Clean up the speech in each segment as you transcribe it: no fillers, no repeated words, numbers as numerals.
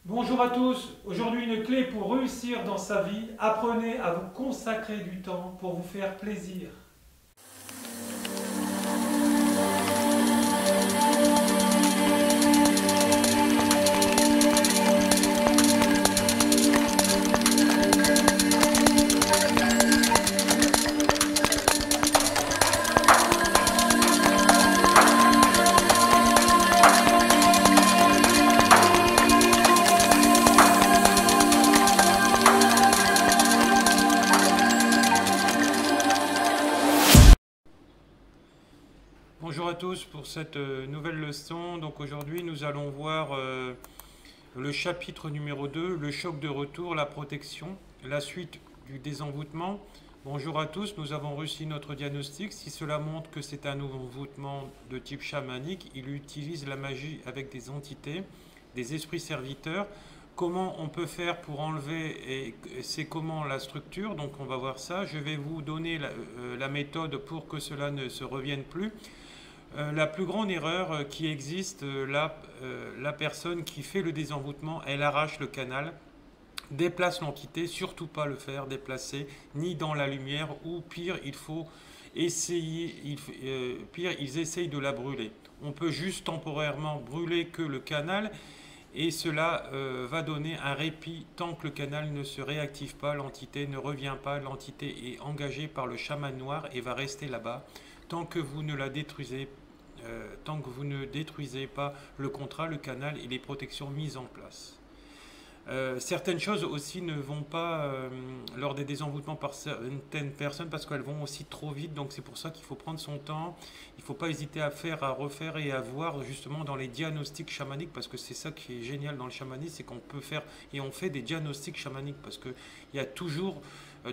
Bonjour à tous, aujourd'hui une clé pour réussir dans sa vie, apprenez à vous consacrer du temps pour vous faire plaisir. Bonjour à tous pour cette nouvelle leçon. Donc aujourd'hui nous allons voir le chapitre numéro 2, le choc de retour, la protection, la suite du désenvoûtement. Bonjour à tous, nous avons réussi notre diagnostic. Si cela montre que c'est un envoûtement de type chamanique, il utilise la magie avec des entités, des esprits serviteurs. Comment on peut faire pour enlever et c'est comment la structure, donc on va voir ça. Je vais vous donner la méthode pour que cela ne se revienne plus. La plus grande erreur qui existe, la personne qui fait le désenvoûtement, elle arrache le canal, déplace l'entité, surtout pas le faire déplacer, ni dans la lumière, ou pire, il faut essayer, pire, ils essayent de la brûler. On peut juste temporairement brûler que le canal, et cela va donner un répit tant que le canal ne se réactive pas, l'entité ne revient pas, l'entité est engagée par le chaman noir et va rester là-bas tant que vous ne la détruisez tant que vous ne détruisez pas le contrat, le canal et les protections mises en place. Certaines choses aussi ne vont pas lors des désenvoûtements par certaines personnes parce qu'elles vont aussi trop vite, donc c'est pour ça qu'il faut prendre son temps, il ne faut pas hésiter à faire, à refaire et à voir justement dans les diagnostics chamaniques, parce que c'est ça qui est génial dans le chamanisme, c'est qu'on peut faire, et on fait des diagnostics chamaniques, parce qu'il y a toujours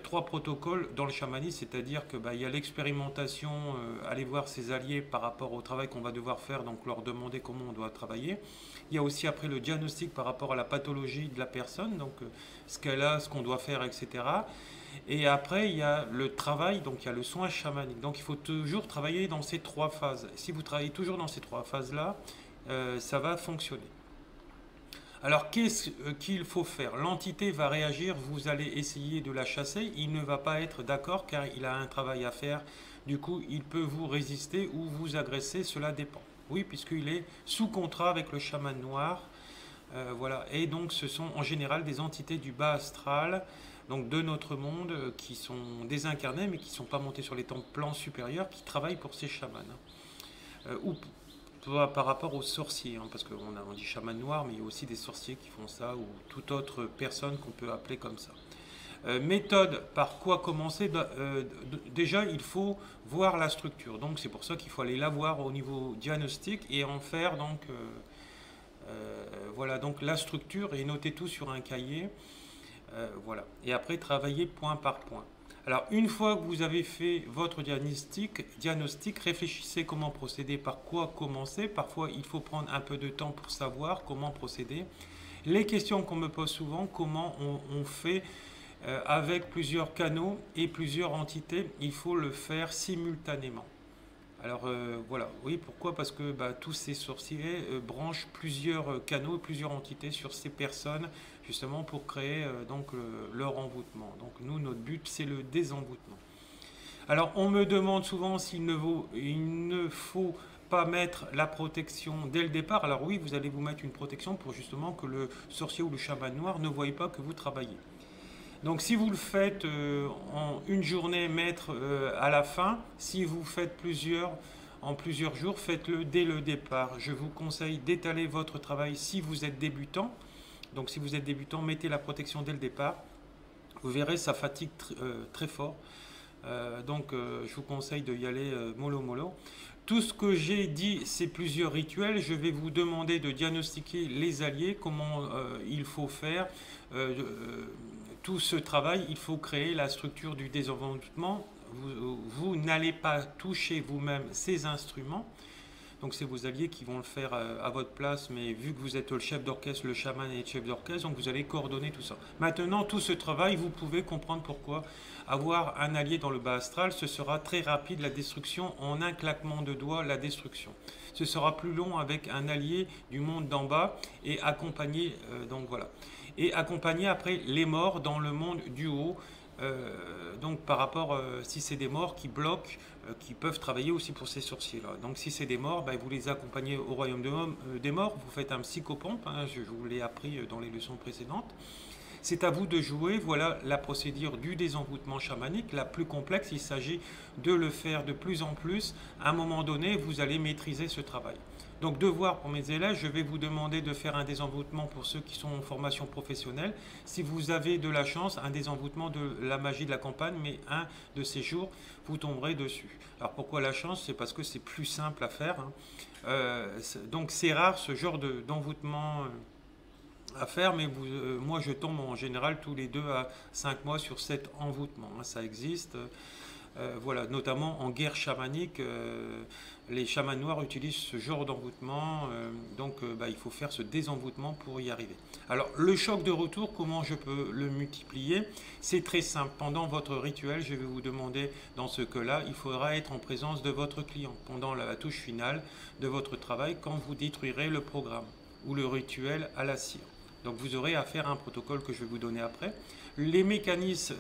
trois protocoles dans le chamanisme, c'est-à-dire que il y a l'expérimentation, aller voir ses alliés par rapport au travail qu'on va devoir faire, donc leur demander comment on doit travailler. Il y a aussi après le diagnostic par rapport à la pathologie de la personne, donc ce qu'elle a, ce qu'on doit faire, etc. Et après, il y a le travail, donc il y a le soin chamanique. Donc il faut toujours travailler dans ces trois phases. Si vous travaillez toujours dans ces trois phases-là, ça va fonctionner. Alors qu'est-ce qu'il faut faire? L'entité va réagir, vous allez essayer de la chasser, il ne va pas être d'accord car il a un travail à faire. Du coup, il peut vous résister ou vous agresser, cela dépend. Oui, puisqu'il est sous contrat avec le chaman noir. Voilà. Et donc ce sont en général des entités du bas astral, donc de notre monde, qui sont désincarnées mais qui ne sont pas montées sur les plans supérieurs, qui travaillent pour ces chamans. Ou par rapport aux sorciers, hein, parce on dit chaman noir, mais il y a aussi des sorciers qui font ça, ou toute autre personne qu'on peut appeler comme ça. Méthode, par quoi commencer? Déjà, il faut voir la structure. Donc, c'est pour ça qu'il faut aller la voir au niveau diagnostic et en faire donc voilà, donc la structure et noter tout sur un cahier. Voilà. Et après, travailler point par point. Alors, une fois que vous avez fait votre diagnostic, réfléchissez comment procéder, par quoi commencer. Parfois, il faut prendre un peu de temps pour savoir comment procéder. Les questions qu'on me pose souvent, comment on fait avec plusieurs canaux et plusieurs entités, il faut le faire simultanément. Alors voilà, oui, pourquoi? Parce que tous ces sorciers branchent plusieurs canaux, plusieurs entités sur ces personnes, justement pour créer leur envoûtement. Donc nous, notre but, c'est le désenvoûtement. Alors on me demande souvent il ne faut pas mettre la protection dès le départ. Alors oui, vous allez vous mettre une protection pour justement que le sorcier ou le chaman noir ne voie pas que vous travaillez. Donc si vous le faites en une journée, mettre à la fin, si vous faites en plusieurs jours, faites-le dès le départ. Je vous conseille d'étaler votre travail si vous êtes débutant. Donc si vous êtes débutant, mettez la protection dès le départ. Vous verrez, ça fatigue très fort. Je vous conseille d'y aller mollo mollo. Tout ce que j'ai dit, c'est plusieurs rituels. Je vais vous demander de diagnostiquer les alliés, comment il faut faire. Tout ce travail, il faut créer la structure du désenvoûtement. Vous n'allez pas toucher vous-même ces instruments. Donc c'est vos alliés qui vont le faire à votre place, mais vu que vous êtes le chef d'orchestre, le chaman et le chef d'orchestre, donc vous allez coordonner tout ça. Maintenant, tout ce travail, vous pouvez comprendre pourquoi avoir un allié dans le bas astral, ce sera très rapide la destruction, en un claquement de doigts, la destruction. Ce sera plus long avec un allié du monde d'en bas et accompagner, donc voilà. Et accompagner après les morts dans le monde du haut. Donc par rapport, si c'est des morts qui bloquent, qui peuvent travailler aussi pour ces sorciers-là. Donc si c'est des morts, ben, vous les accompagnez au royaume des morts, vous faites un psychopompe, hein, je vous l'ai appris dans les leçons précédentes. C'est à vous de jouer, voilà la procédure du désenvoûtement chamanique, la plus complexe, il s'agit de le faire de plus en plus. À un moment donné, vous allez maîtriser ce travail. Donc devoir pour mes élèves, je vais vous demander de faire un désenvoûtement pour ceux qui sont en formation professionnelle. Si vous avez de la chance, un désenvoûtement de la magie de la campagne, mais un de ces jours, vous tomberez dessus. Alors pourquoi la chance? C'est parce que c'est plus simple à faire. Hein. Donc c'est rare ce genre d'envoûtement à faire, mais moi je tombe en général tous les 2 à 5 mois sur cet envoûtement. Hein. Ça existe. Voilà, notamment en guerre chamanique, les chamans noirs utilisent ce genre d'envoûtement, donc il faut faire ce désenvoûtement pour y arriver. Alors le choc de retour, comment je peux le multiplier? C'est très simple, pendant votre rituel, je vais vous demander, dans ce cas-là, il faudra être en présence de votre client, pendant la touche finale de votre travail, quand vous détruirez le programme ou le rituel à la cire. Donc vous aurez à faire un protocole que je vais vous donner après. Les mécanismes,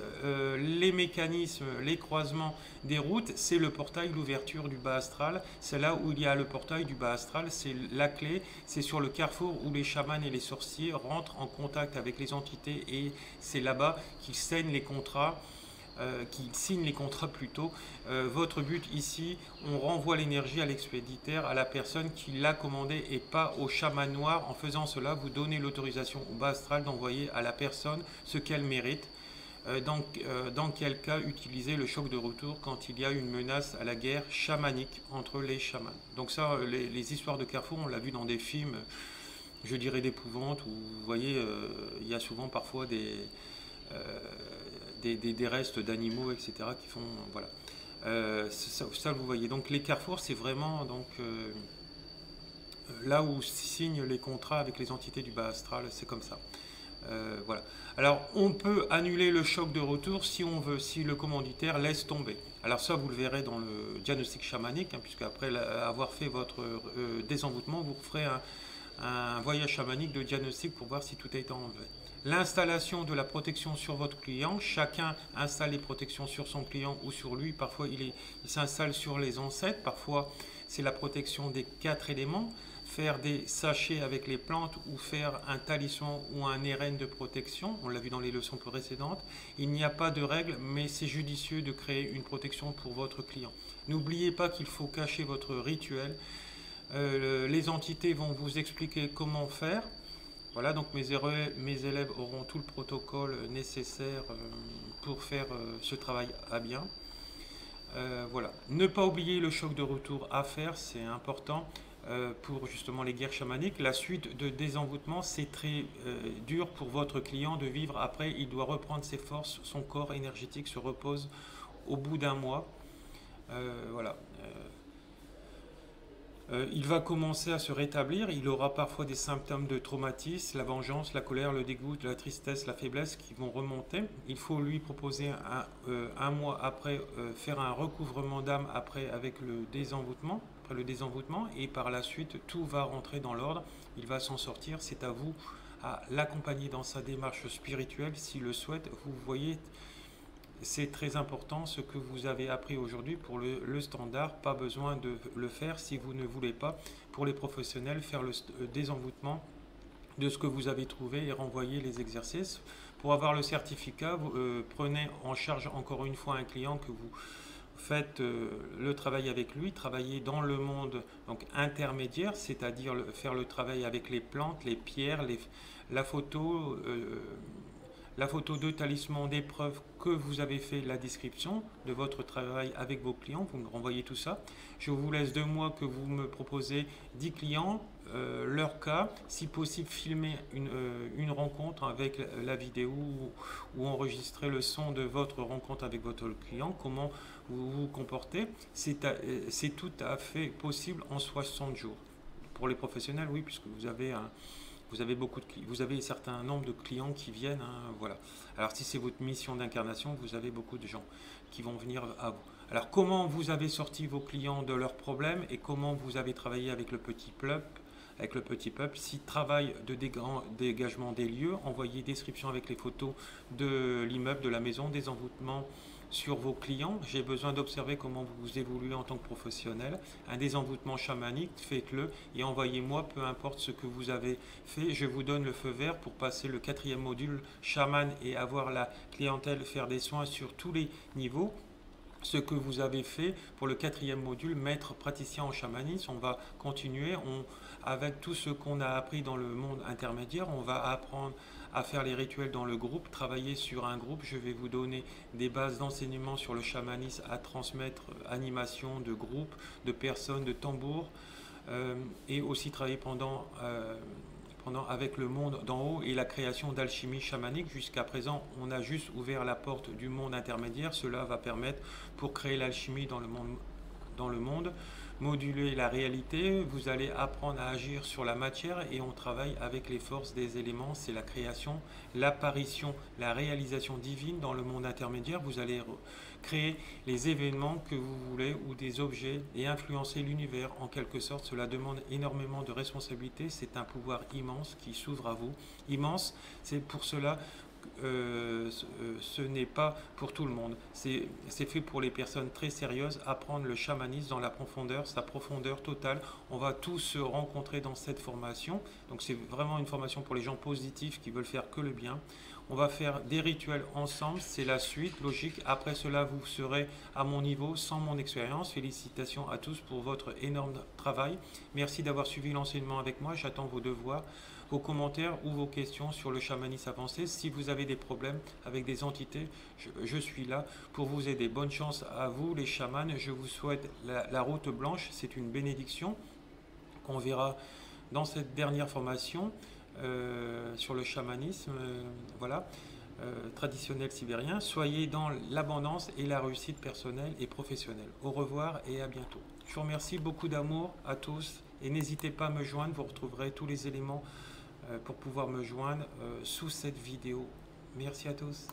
les croisements des routes, c'est le portail, l'ouverture du bas astral. C'est là où il y a le portail du bas astral, c'est la clé. C'est sur le carrefour où les chamans et les sorciers rentrent en contact avec les entités et c'est là-bas qu'ils signent les contrats. Plutôt. Votre but ici, on renvoie l'énergie à l'expéditeur, à la personne qui l'a commandé et pas au chaman noir. En faisant cela, vous donnez l'autorisation au bas astral d'envoyer à la personne ce qu'elle mérite. Dans quel cas utiliser le choc de retour quand il y a une menace à la guerre chamanique entre les chamans. Donc ça, les histoires de Carrefour, on l'a vu dans des films, je dirais d'épouvante, où vous voyez, il y a souvent parfois des restes d'animaux, etc. qui font, voilà. Ça, vous voyez. Donc les carrefours, c'est vraiment donc là où signent les contrats avec les entités du bas astral, c'est comme ça. Voilà. Alors on peut annuler le choc de retour si on veut, si le commanditaire laisse tomber. Alors ça, vous le verrez dans le diagnostic chamanique, hein, puisque après avoir fait votre désenvoûtement, vous ferez un voyage chamanique de diagnostic pour voir si tout a été enlevé. L'installation de la protection sur votre client, chacun installe les protections sur son client ou sur lui, parfois il s'installe sur les ancêtres, parfois c'est la protection des 4 éléments, faire des sachets avec les plantes ou faire un talisman ou un RN de protection, on l'a vu dans les leçons précédentes. Il n'y a pas de règle, mais c'est judicieux de créer une protection pour votre client. N'oubliez pas qu'il faut cacher votre rituel. Les entités vont vous expliquer comment faire. Voilà, donc mes élèves auront tout le protocole nécessaire pour faire ce travail à bien. Voilà. Ne pas oublier le choc de retour à faire, c'est important pour justement les guerres chamaniques. La suite de désenvoûtement, c'est très dur pour votre client de vivre après. Il doit reprendre ses forces, son corps énergétique se repose au bout d'un mois. Voilà. Il va commencer à se rétablir, il aura parfois des symptômes de traumatisme, la vengeance, la colère, le dégoût, la tristesse, la faiblesse qui vont remonter. Il faut lui proposer un mois après, faire un recouvrement d'âme après avec le désenvoûtement, et par la suite tout va rentrer dans l'ordre, il va s'en sortir. C'est à vous à l'accompagner dans sa démarche spirituelle s'il le souhaite. Vous voyez, c'est très important ce que vous avez appris aujourd'hui pour le standard, pas besoin de le faire si vous ne voulez pas. Pour les professionnels, faire le désenvoûtement de ce que vous avez trouvé et renvoyer les exercices. Pour avoir le certificat, vous prenez en charge encore une fois un client que vous faites le travail avec lui, travailler dans le monde donc intermédiaire, c'est-à-dire faire le travail avec les plantes, les pierres, la photo de talisman d'épreuve que vous avez fait la description de votre travail avec vos clients, vous me renvoyez tout ça. Je vous laisse 2 mois que vous me proposez 10 clients, leur cas, si possible filmer une rencontre avec la vidéo ou enregistrer le son de votre rencontre avec votre client, comment vous vous comportez. C'est tout à fait possible en 60 jours. Pour les professionnels, oui, puisque vous avez vous avez un certain nombre de clients qui viennent, hein, voilà. Alors si c'est votre mission d'incarnation, vous avez beaucoup de gens qui vont venir à vous. Alors comment vous avez sorti vos clients de leurs problèmes et comment vous avez travaillé avec le petit peuple, si travail de dégagement des lieux, envoyez description avec les photos de l'immeuble, de la maison, des envoûtements sur vos clients. J'ai besoin d'observer comment vous évoluez en tant que professionnel. Un désenvoûtement chamanique, faites-le et envoyez-moi, peu importe ce que vous avez fait. Je vous donne le feu vert pour passer le 4e module chaman et avoir la clientèle, faire des soins sur tous les niveaux. Ce que vous avez fait pour le 4e module, maître praticien en chamanisme, on va continuer avec tout ce qu'on a appris dans le monde intermédiaire. On va apprendre à faire les rituels dans le groupe, travailler sur un groupe. Je vais vous donner des bases d'enseignement sur le chamanisme à transmettre, animation de groupe, de personnes, de tambours, et aussi travailler pendant avec le monde d'en haut et la création d'alchimie chamanique. Jusqu'à présent, on a juste ouvert la porte du monde intermédiaire. Cela va permettre pour créer l'alchimie dans le monde, moduler la réalité. Vous allez apprendre à agir sur la matière et on travaille avec les forces des éléments. C'est la création, l'apparition, la réalisation divine dans le monde intermédiaire. Vous allez créer les événements que vous voulez ou des objets et influencer l'univers en quelque sorte. Cela demande énormément de responsabilité. C'est un pouvoir immense qui s'ouvre à vous. Immense, c'est pour cela ce n'est pas pour tout le monde. C'est fait pour les personnes très sérieuses. Apprendre le chamanisme dans la profondeur, sa profondeur totale. On va tous se rencontrer dans cette formation. Donc c'est vraiment une formation pour les gens positifs qui veulent faire que le bien. On va faire des rituels ensemble, c'est la suite logique. Après cela, vous serez à mon niveau, sans mon expérience. Félicitations à tous pour votre énorme travail. Merci d'avoir suivi l'enseignement avec moi. J'attends vos devoirs, vos commentaires ou vos questions sur le chamanisme avancé. Si vous avez des problèmes avec des entités, je suis là pour vous aider. Bonne chance à vous les chamans. Je vous souhaite la route blanche. C'est une bénédiction qu'on verra dans cette dernière formation. Sur le chamanisme, voilà, traditionnel sibérien. Soyez dans l'abondance et la réussite personnelle et professionnelle. Au revoir et à bientôt. Je vous remercie, beaucoup d'amour à tous et n'hésitez pas à me joindre, vous retrouverez tous les éléments pour pouvoir me joindre sous cette vidéo. Merci à tous.